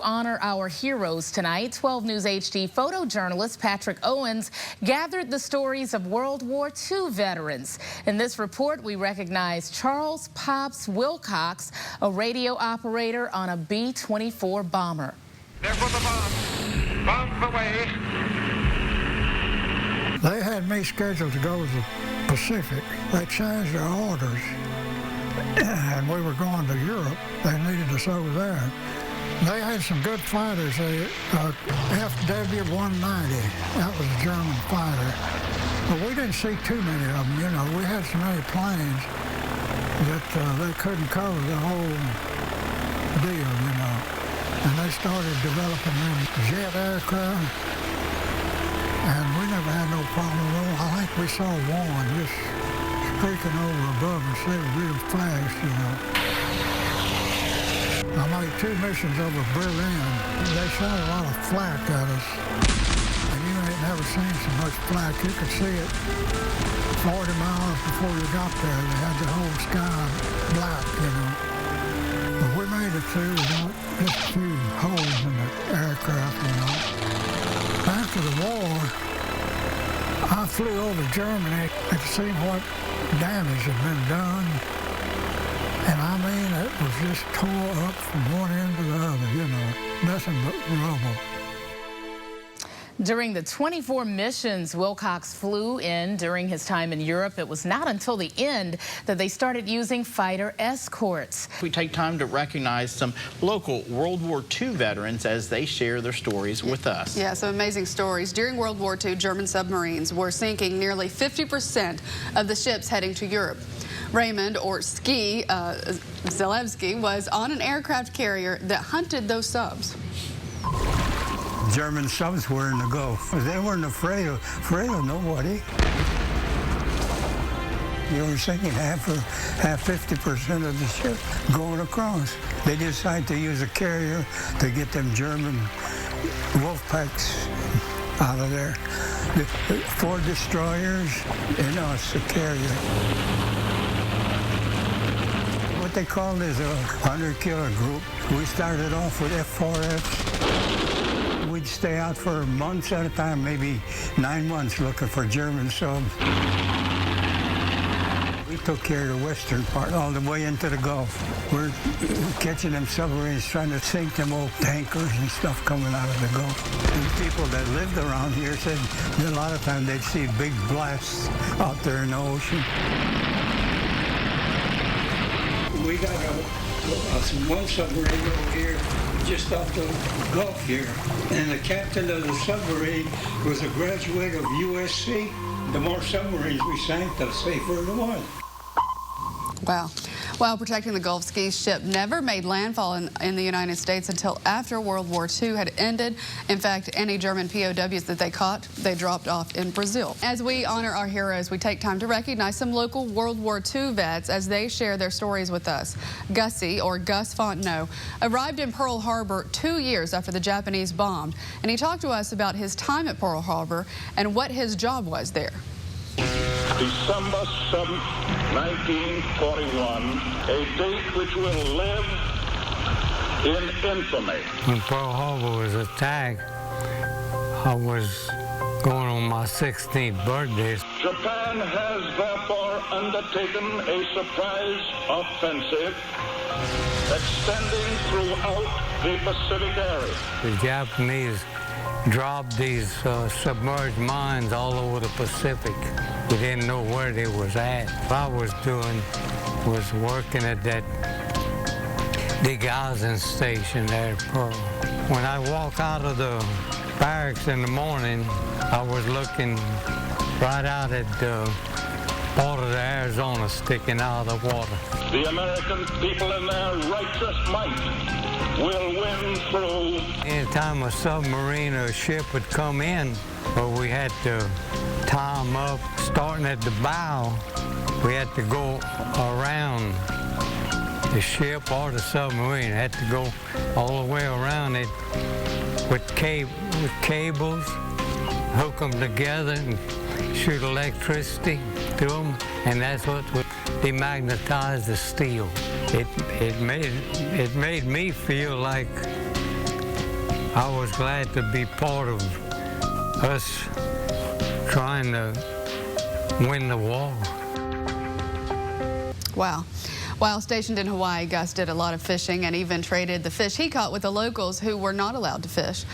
Honor our heroes tonight. 12 News HD photojournalist Patrick Owens gathered the stories of World War II veterans. In this report, we recognize Charles Pops Wilcox, a radio operator on a B-24 bomber. There go the bombs. Bombs away. They had me scheduled to go to the Pacific. They changed their orders, and we were going to Europe. They needed us over there. They had some good fighters. FW-190, that was a German fighter. But we didn't see too many of them, you know. We had so many planes that they couldn't cover the whole deal, you know. And they started developing them jet aircraft, and we never had no problem at all. I think we saw one just streaking over above us. They were real fast, you know. I made 2 missions over Berlin. They shot a lot of flak at us. And you ain't never seen so much flak. You could see it 40 miles before you got there. They had the whole sky black, you know. But we made it through without just a few holes in the aircraft, you know. After the war, I flew over Germany to see what damage had been done. And I mean, it was just tore up from one end to the other, you know, nothing but rubble. During the 24 missions Wilcox flew in during his time in Europe, it was not until the end that they started using fighter escorts. We take time to recognize some local World War II veterans as they share their stories with us. Yeah, some amazing stories. During World War II, German submarines were sinking nearly 50% of the ships heading to Europe. Raymond, or Ski, Zalewski, was on an aircraft carrier that hunted those subs. German subs were in the Gulf. They weren't afraid of nobody. You were sinking half 50% of the ship going across. They decided to use a carrier to get them German wolf packs out of there. The 4 destroyers and us, the carrier. What they called is a hunter-killer group. We started off with F-4Fs. We'd stay out for months at a time, maybe 9 months looking for German subs. We took care of the western part all the way into the Gulf. We're catching them submarines, trying to sink them old tankers and stuff coming out of the Gulf. And people that lived around here said that a lot of times they'd see big blasts out there in the ocean. We got one submarine over here, just off the Gulf here, and the captain of the submarine was a graduate of USC. The more submarines we sank, the safer it was. Wow. While protecting the Gulf, Ski's ship never made landfall in the United States until after World War II had ended. In fact, any German POWs that they caught, they dropped off in Brazil. As we honor our heroes, we take time to recognize some local World War II vets as they share their stories with us. Gussie, or Gus Fontenot, arrived in Pearl Harbor 2 years after the Japanese bombed, and he talked to us about his time at Pearl Harbor and what his job was there. December 7th, 1941, a date which will live in infamy. When Pearl Harbor was attacked, I was going on my 16th birthday. Japan has therefore undertaken a surprise offensive extending throughout the Pacific area. The Japanese dropped these submerged mines all over the Pacific. We didn't know where they was at. What I was doing was working at that degaussing station there at Pearl. When I walk out of the barracks in the morning, I was looking right out at the Port of Arizona sticking out of the water. The American people in their righteous might will win through. Anytime a submarine or a ship would come in, well, we had to tie them up. Starting at the bow, we had to go around the ship or the submarine. Had to go all the way around it with cables, hook them together and shoot electricity to them, and that's what would demagnetize the steel. It made me feel like I was glad to be part of us trying to win the war. Wow. While stationed in Hawaii, Gus did a lot of fishing and even traded the fish he caught with the locals who were not allowed to fish.